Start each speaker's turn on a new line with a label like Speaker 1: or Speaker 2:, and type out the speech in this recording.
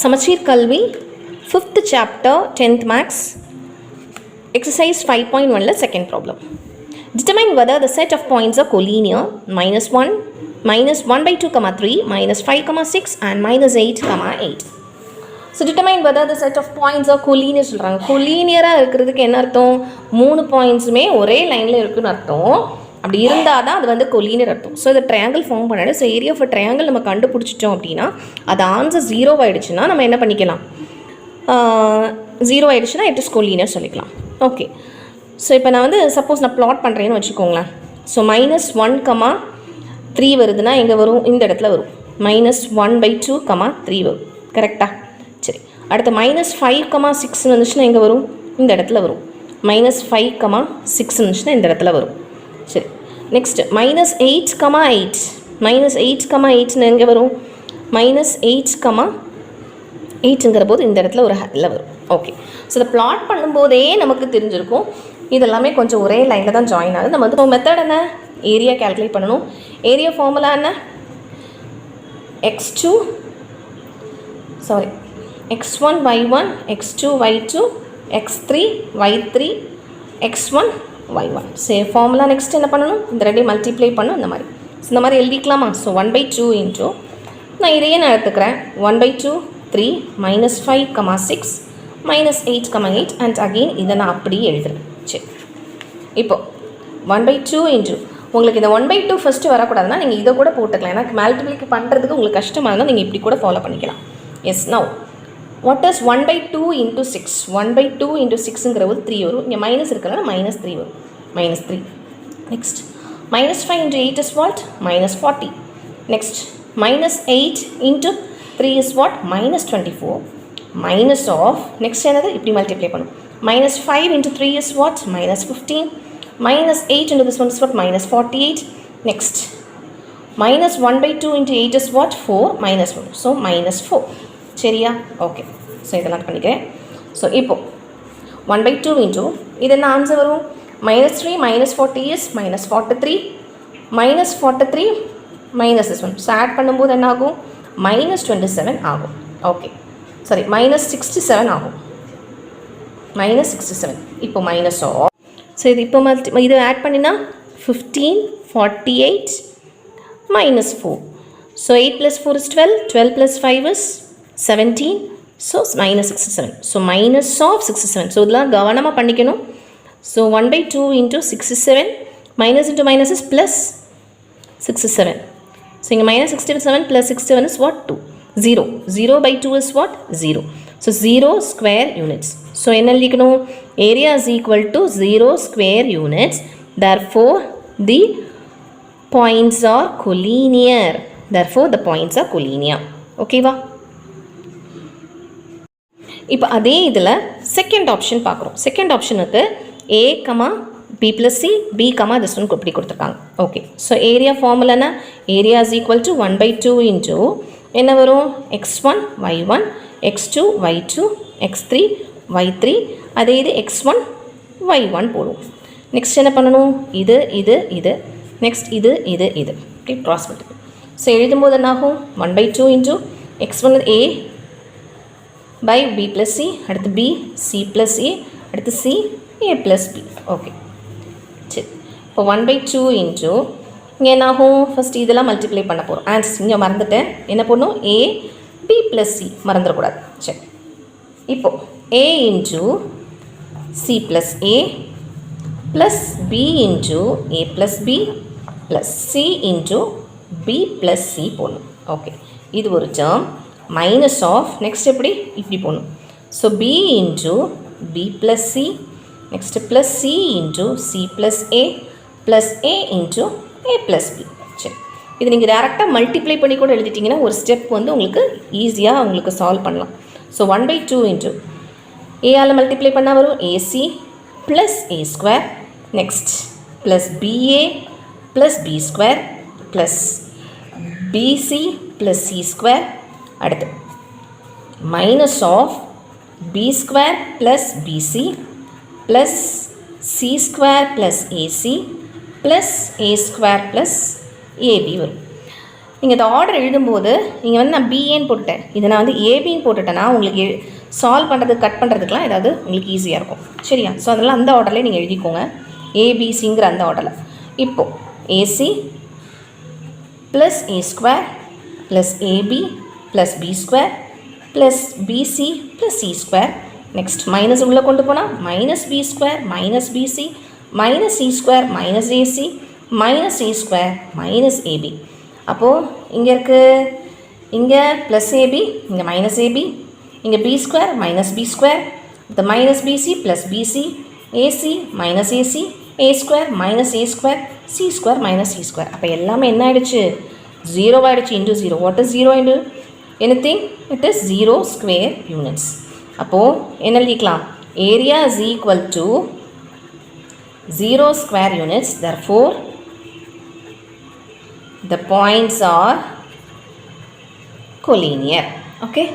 Speaker 1: சமச்சீர் கல்வி 5th chapter 10th maths exercise 5.1 second problem. Determine whether the set of points are collinear -1, -1/2, 3, -5, 6 and -8, 8. So determine whether the set of points are collinear சொல்கிறாங்க. கொலீனியராக இருக்கிறதுக்கு என்ன அர்த்தம்? 3 பாயிண்ட்ஸுமே ஒரே லைனில் இருக்குன்னு அர்த்தம். அப்படி இருந்தால் தான் அது வந்து கொலீனியர் அர்த்தம். ஸோ இதை ட்ரையாங்கிள் ஃபார்ம் பண்ணாடு. ஸோ ஏரியா ஆஃப் ட்ரையாங்கிள் நம்ம கண்டுபிடிச்சிட்டோம் அப்படின்னா அது ஆன்சர் 0 ஆகிடுச்சுன்னா நம்ம என்ன பண்ணிக்கலாம்? 0 ஆகிடுச்சுன்னா இட் இஸ் கொலீனியர் சொல்லிக்கலாம். ஓகே, ஸோ இப்போ நான் வந்து சப்போஸ் நான் ப்ளாட் பண்ணுறேன்னு வச்சுக்கோங்களேன். ஸோ -1, 3 வருதுன்னா எங்கே வரும்? இந்த இடத்துல வரும். -1/2, 3 வரும். கரெக்டாக? சரி, அடுத்து -5, 6 வந்துச்சுன்னா எங்கே வரும்? இந்த இடத்துல வரும். -5, 6 வந்துச்சுன்னா இந்த இடத்துல வரும். சரி, நெக்ஸ்ட்டு -8, -8 -8 எங்கே வரும்? -8, 8ங்கிற போது இந்த இடத்துல ஒரு ஹல்ல வரும். ஓகே, ஸோ இதை ப்ளாட் பண்ணும்போதே நமக்கு தெரிஞ்சிருக்கும் இதெல்லாமே கொஞ்சம் ஒரே லைனில் தான் ஜாயின் ஆகுது. நம்ம வந்து மெத்தட் என்ன? ஏரியா கேல்குலேட் பண்ணணும். ஏரியா ஃபார்முலா என்ன? x1 y1 x2 y2 x3 y3 x1 y1. சரி, ஃபார்முலா நெக்ஸ்ட் என்ன பண்ணணும்? இந்த ரெண்டையும் மல்டிப்ளை பண்ணணும். இந்த மாதிரி எழுதிக்கலாமா? ஸோ 1/2 இன்ட்டு நான் இதையே நான் எடுத்துக்கிறேன். 1/2 3 -5, 6 -8, 8 அண்ட் அகெயின் இதை நான் அப்படியே எழுதுறேன். சரி, இப்போது 1/2 இன்ட்டு உங்களுக்கு இந்த 1/2 ஃபஸ்ட்டு வரக்கூடாதுன்னா நீங்கள் இதை கூட போட்டுக்கலாம். ஏன்னா மல்டிப்ளிகை பண்ணுறதுக்கு உங்களுக்கு கஷ்டமாக இருந்தால் நீங்கள் இப்படி கூட ஃபாலோ பண்ணிக்கலாம். Yes, now what is 1/2 into 6? 1/2 into 6ங்கிற போது 3 வரும். இங்கே மைனஸ் இருக்கிறனால -3 வரும். -3. Next -5 into 8 is what? -40. Next -8 into 3 is what? -24. Minus of next என்னது? இப்படி மல்டிப்ளை பண்ணும். -5 into 3 is what? -15. -8 into this one is what? -48. Next, -1/2 into 8 is what? 4, -1. So, -4. சரியா? ஓகே, ஸோ இதெல்லாம் பண்ணிக்கிறேன். ஸோ இப்போது 1/2 into இது என்ன ஆன்சர் வரும்? -3 -40 is -43. -43 minus this one. So add பண்ணும்போது என்ன ஆகும்? -27 ஆகும். ஓகே, சாரி, -67 ஆகும். -67. இப்போ மைனஸ் ஆஃப். ஸோ இது இப்போ இது ஆட் பண்ணினா 15, 48 -4. So 8 + 4 is 12, 12 + 5 is 17. So -67. So minus of 67. So இதெல்லாம் கவனமாக பண்ணிக்கணும். So 1/2 into 67 minus into minus is plus 67. So இங்கே -67 + 67 is what? 2. 0. 0/2 is what? 0. So 0 square units. So என்ன எழுதிக்கணும்? area is equal to 0 square units. Therefore, the points are collinear. ஓகேவா? இப்போ அதே இதில் செகண்ட் ஆப்ஷன் பார்க்குறோம். செகண்ட் ஆப்ஷனுக்கு a, b + c, b, this one இப்படி கொடுத்துருக்காங்க. ஓகே, ஸோ ஏரியா ஃபார்முலானா area is equal to 1/2 into என்ன வரும்? x1 y1 x2 y2 x3 y3 அதே இது x1 y1 போடுவோம். நெக்ஸ்ட் என்ன பண்ணணும்? இது நெக்ஸ்ட் இது ஓகே, க்ராஸ் மல்டிபிள். ஸோ எழுதும்போது என்ன ஆகும்? 1/2 into x1 a by b + c, அடுத்து b c + a, அடுத்து c a + b. ஓகே, சரி, இப்போ 1/2 இன்ட்டு இங்கே என்ன ஆகும்? ஃபஸ்ட் இதெல்லாம் மல்டிப்ளை பண்ண போகிறோம். ஆன்சர் இங்கே மறந்துட்டேன். என்ன பண்ணணும்? a b + c மறந்துடக்கூடாது. சரி, இப்போது a into c + a plus b into a + b plus c into b + c போடணும். ஓகே, இது ஒரு டேர்ம். மைனஸ் ஆஃப் நெக்ஸ்ட் எப்படி? இப்படி போடணும். So b into b + c next plus c into c + a plus a into a + b. சரி, இது நீங்கள் டேரெக்டாக மல்டிப்ளை பண்ணி கூட எழுதிட்டிங்கன்னா ஒரு ஸ்டெப் வந்து உங்களுக்கு ஈஸியாக உங்களுக்கு சால்வ் பண்ணலாம். ஸோ 1/2 இன்ட்டு ஏஆல் மல்டிப்ளை பண்ணால் வரும் ac plus a². Next plus ba plus b² plus bc plus c². அடுத்து minus of b² plus bc plus c² plus ac plus a² plus ab வரும். நீங்கள் இந்த ஆர்டர் எழுதும்போது நீங்கள் வந்து நான் பிஏன்னு போட்டுட்டேன், இதை நான் வந்து ஏபின்னு போட்டுட்டேன்னா உங்களுக்கு சால்வ் பண்ணுறதுக்கு கட் பண்ணுறதுக்குலாம் ஏதாவது உங்களுக்கு ஈஸியாக இருக்கும். சரியா? ஸோ அதெல்லாம் அந்த ஆர்டர்லேயே நீங்கள் எழுதிக்கோங்க, ஏபிசிங்கிற அந்த ஆர்டரில். இப்போது ac plus a square plus ab plus b square plus bc plus c square. Next minus உள்ளே கொண்டு போனால் minus b square minus bc minus c square minus ac minus a square minus ab. அப்போது இங்கே இருக்குது, இங்கே plus ab, இங்கே minus ab, இங்கே b square minus b square, இந்த minus bc plus bc, ac minus ac, a square minus a square, c square minus c square. அப்போ எல்லாமே என்ன ஆகிடுச்சு? 0 ஆகிடுச்சு. Into 0. What is 0 into anything? It is 0 square units. அப்போது என்ன எழுதிக்கலாம்? Area is equal to 0 square units. Therefore, the points are collinear. Okay.